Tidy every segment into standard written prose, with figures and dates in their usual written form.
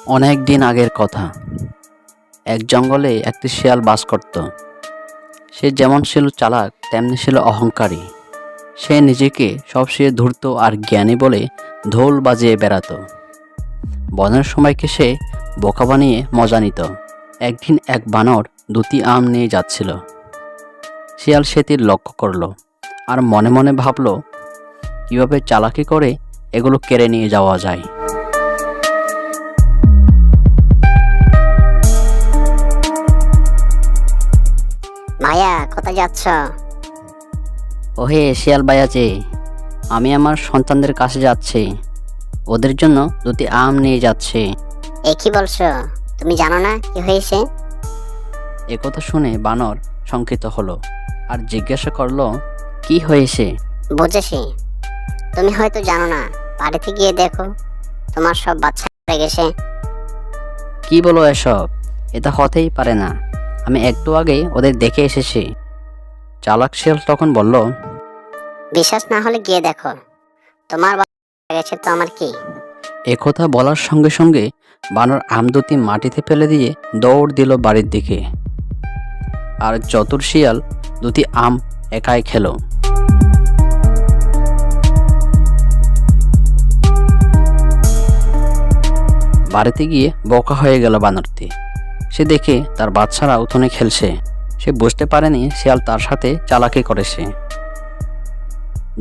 অনেক দিন আগের কথা। এক জঙ্গলে একটি শিয়াল বাস করত। সে যেমন ছিল চালাক তেমনি ছিল অহংকারী। সে নিজেকে সবচেয়ে ধূর্ত আর জ্ঞানী বলে ঢোল বাজিয়ে বেড়াতো। বনের সময়কে সে বোকা বানিয়ে মজা নিত। একদিন এক বানর দুটি আম নিয়ে যাচ্ছিল। শিয়াল সেটির লক্ষ্য করলো আর মনে মনে ভাবলো কিভাবে চালাকি করে এগুলো কেড়ে নিয়ে যাওয়া যায়। ভাইয়া কোথায় যাচ্ছ? ওহে শিয়াল ভাইয়া, আমি আমার সন্তানদের কাছে যাচ্ছি। ওদের জন্য দুটি আম নিয়ে যাচ্ছি। এ কি বলছো? তুমি জানো না কি হয়েছে? একথা শুনে বানর শঙ্কিত হলো আর জিজ্ঞাসা করলো, কি হয়েছে? বুঝেছি, তুমি হয়তো জানো না। বাড়িতে গিয়ে দেখো, তোমার সব বাচ্চা মরে গেছে। কি বলো এসব? এটা হতেই পারে না, আমি একটু আগেই ওদের দেখে এসেছি। চালাক শিয়াল তখন বলল, বিশ্বাস না হলে গিয়ে দেখো, তোমার বাচ্চা মরে গেছে তো আমার কি? একথা বলার সঙ্গে সঙ্গে বানর আম দুটি মাটিতে ফেলে দিয়ে দৌড় দিল বাড়ির দিকে। আর চতুর শিয়াল দুটি আম একাই খেলো। বাড়িতে গিয়ে বোকা হয়ে গেল বানরটি। সে দেখে তার বাচ্চারা উঠোনে খেলছে। সে বুঝতে পারেনি শিয়াল তার সাথে চালাকি করেছে।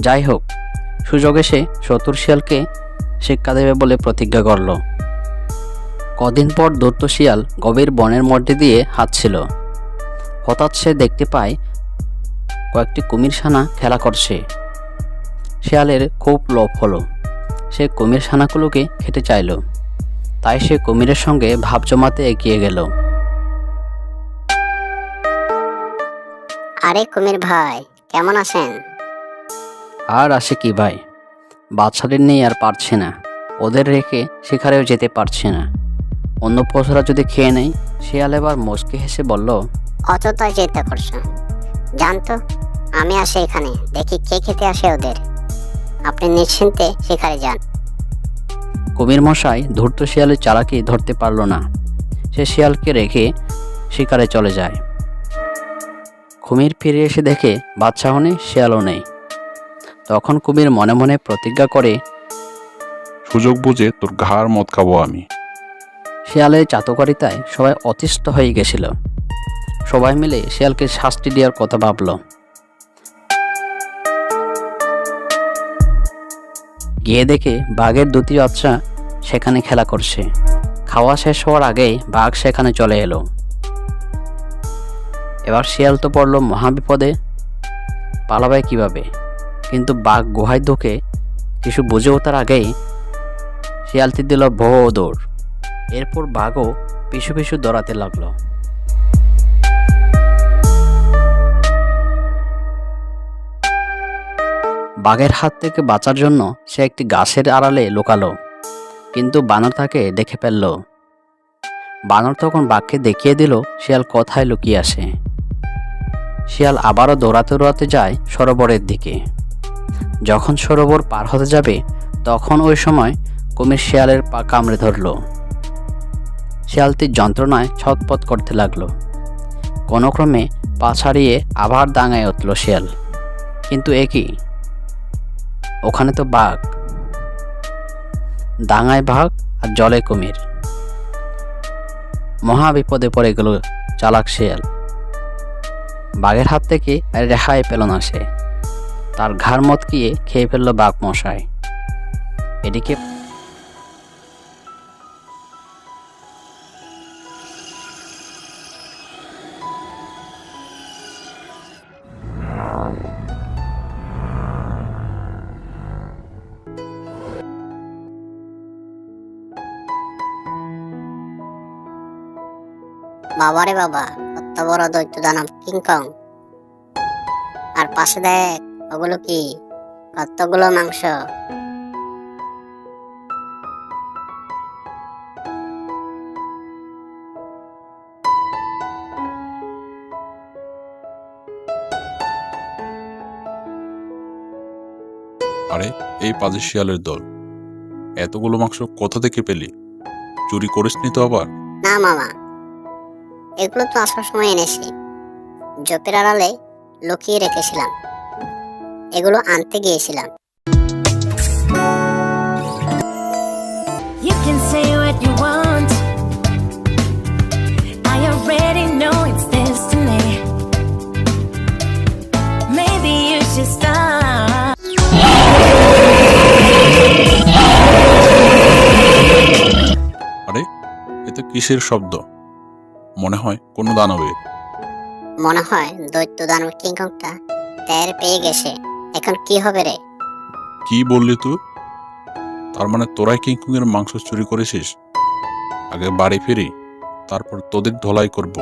যাই হোক, সুযোগ এসে চতুর শিয়ালকে শিক্ষা দেবে বলে প্রতিজ্ঞা করল। কদিন পর দৈত্য শিয়াল গভীর বনের মধ্যে দিয়ে হাঁটছিল। হঠাৎ সে দেখতে পায় কয়েকটি কুমির ছানা খেলা করছে। শিয়ালের খুব লোভ হলো। সে কুমির ছানাগুলোকে খেতে চাইল। তাই সে কুমিরের সঙ্গে ভাব জমাতে এগিয়ে গেল। আরে কুমির ভাই, কেমন আছেন? আর আসে কি ভাই, বাচ্চাদের নেই আর পারছে না। ওদের রেখে শিকারেও যেতে পারছে না। অন্য পশুরা যদি খেয়ে নেয়। শিয়াল এবার মুচকি হেসে বলল, অযথায় চিন্তা করছো। জানতো আমি আসি এখানে, দেখি কে খেতে আসে ওদের। আপনি নিশ্চিন্তে শিকারে যান। কুমির মশাই ধূর্ত শিয়ালের চালাকি ধরতে পারল না। সে শিয়ালকে রেখে শিকারে চলে যায়। কুমির ফিরে এসে দেখে বাচ্চাও নেই, শিয়ালও নেই। তখন কুমির মনে মনে প্রতিজ্ঞা করে, সুযোগ বুঝে তোর ঘাড় মদ খাবো আমি। শিয়ালের চাতকারিতায় সবাই অতিষ্ঠ হয়ে গেছিল। সবাই মিলে শিয়ালকে শাস্তি দেওয়ার কথা ভাবল। গিয়ে দেখে বাঘের দুটি বাচ্চা সেখানে খেলা করছে। খাওয়া শেষ হওয়ার আগেই বাঘ সেখানে চলে এলো। এবার শিয়াল তো পড়ল মহাবিপদে। পালাবে কিভাবে? কিন্তু বাঘ গুহায় ঢুকে কিছু বুঝে ওঠার আগেই শিয়ালটি দিল বড় দৌড়। এরপর বাঘও পিছু পিছু দৌড়াতে লাগলো। বাঘের হাত থেকে বাঁচার জন্য সে একটি গাছের আড়ালে লুকালো। কিন্তু বানর তাকে দেখে ফেলল। বানর তখন বাঘকে দেখিয়ে দিল শিয়াল কোথায় লুকিয়ে আসে। শিয়াল আবারও দৌড়াতে দৌড়াতে যায় সরোবরের দিকে। যখন সরোবর পার হতে যাবে তখন ওই সময় কুমির শিয়ালের পা কামড়ে ধরল। শিয়ালটি যন্ত্রণায় ছটপট করতে লাগলো। কোনোক্রমে পা ছাড়িয়ে আবার দাঙায় উঠল শিয়াল। কিন্তু এ কি, ওখানে তো বাঘ। ডাঙায় বাঘ আর জলে কুমির। মহা বিপদে পড়ে গেল চালাক শিয়াল। বাঘের হাত থেকে আর রেহাই পেল না সে। তার ঘাড় মটকিয়ে খেয়ে ফেলল বাঘ মশাই। এদিকে বাবারে বাবা, কত বড় দৈত্য দানব কিংকং! আর পাশে দেখ, ওগুলো কি? কতগুলো মাংস! আরে এই পাজি শিয়ালের দল, এতগুলো মাংস কোথা থেকে পেলি? চুরি করিসনি তো আবার? না মামা, এগুলো তো আসার সময় এনেছি। জোপের আড়ালে লুকিয়ে রেখেছিলাম, এগুলো আনতে গিয়েছিলাম। You can say what you want. I already know it's destiny. Maybe you should stop. আরে, এতে কিসের শব্দ? মনে হয় কোনো দানবের। মনে হয় দৈত্য দানব কিংকংটা টের পেয়ে গেছে। এখন কি হবে রে? কি বললি তুই? তার মানে তোরাই কিংকং এর মাংস চুরি করেছিস? আগে বাড়ি ফিরি, তারপর তোদের ধোলাই করব।